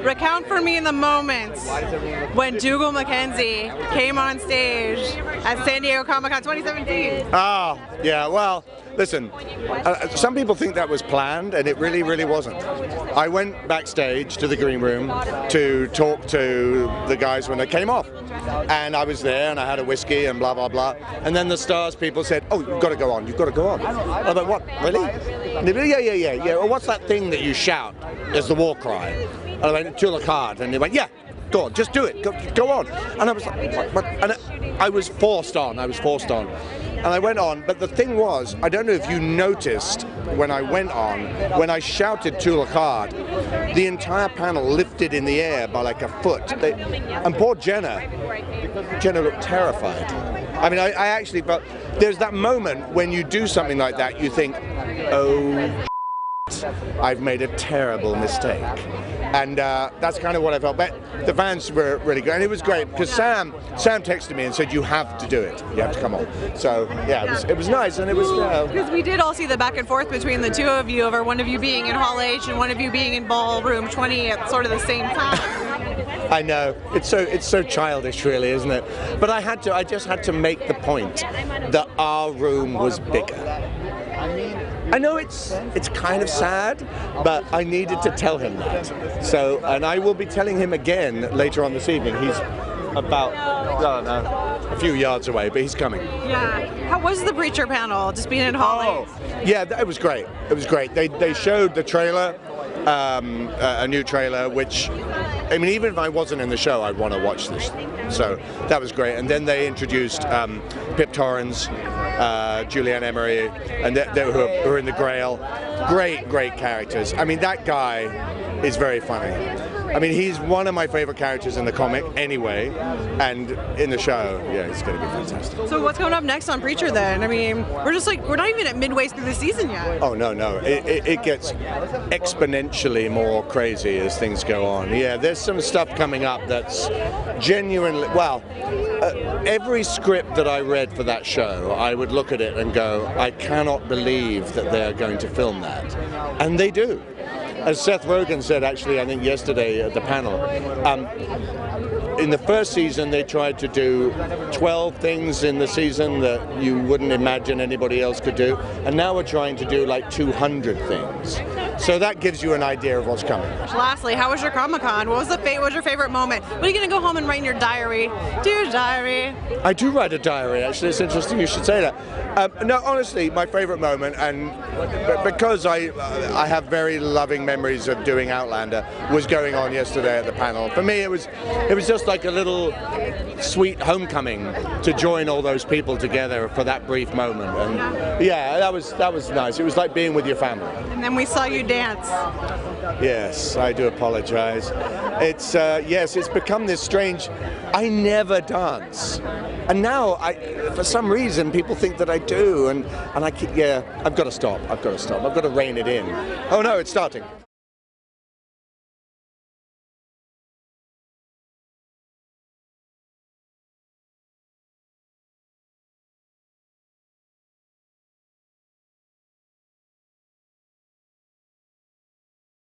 recount for me the moments when Dougal MacKenzie came on stage at San Diego ComicCon 2017. Ah, yeah, well, listen, some people think that was planned, and it really, really wasn't. I went backstage to the green room to talk to the guys when they came off. And I was there, and I had a whiskey, and blah, blah, blah. And then the Stars people said, "Oh, you've got to go on, you've got to go on." I was like, "What, really?" And they went, yeah. Well, what's that thing that you shout as the war cry? And I went, "Tulach." And they went, "Yeah, go on, just do it, go on." And I was like, "What?" And I was forced on, And I went on, but the thing was, I don't know if you noticed when I went on, when I shouted Tulach, the entire panel lifted in the air by like a foot. And poor Jenna looked terrified. I mean, I actually felt, there's that moment when you do something like that, you think, oh, I've made a terrible mistake. And that's kind of what I felt. But the fans were really good, and it was great because Sam texted me and said, "You have to do it. You have to come on." So yeah, it was nice, and it was. Because we did all see the back and forth between the two of you over one of you being in Hall H and one of you being in Ballroom 20 at sort of the same time. I know, it's so childish, really, isn't it? But I just had to make the point that our room was bigger. I know it's kind of sad, but I needed to tell him that. So, and I will be telling him again later on this evening. He's about, I don't know, a few yards away, but he's coming. Yeah. How was the Preacher panel, just being in Hall H? Yeah, it was great. It was great. They showed the trailer, a new trailer, which, I mean, even if I wasn't in the show, I'd want to watch this. So that was great. And then they introduced Pip Torrens, Julianne Emery, and who are in the Grail. Great characters. I mean, that guy is very funny. I mean, he's one of my favorite characters in the comic anyway, and in the show, yeah, it's going to be fantastic. So what's coming up next on Preacher then? I mean, we're not even at midway through the season yet. Oh, no. It gets exponentially more crazy as things go on. Yeah, there's some stuff coming up that's genuinely, well, every script that I read for that show, I would look at it and go, I cannot believe that they're going to film that. And they do. As Seth Rogen said, actually, I think yesterday at the panel, in the first season they tried to do 12 things in the season that you wouldn't imagine anybody else could do, and now we're trying to do like 200 things. So that gives you an idea of what's coming. Lastly, how was your Comic-Con? What was your favorite moment? What are you going to go home and write in your diary? Do your diary. I do write a diary, actually. It's interesting you should say that. No, honestly, my favorite moment, and because I have very loving memories of doing Outlander, was going on yesterday at the panel. For me, it was just like a little sweet homecoming to join all those people together for that brief moment. And yeah, that was nice. It was like being with your family. And then we saw you dance. Yes, I do apologize. It's yes, it's become this strange. I never dance, and now for some reason people think that I do, and I keep, yeah, I've got to stop. I've got to rein it in. Oh no, it's starting.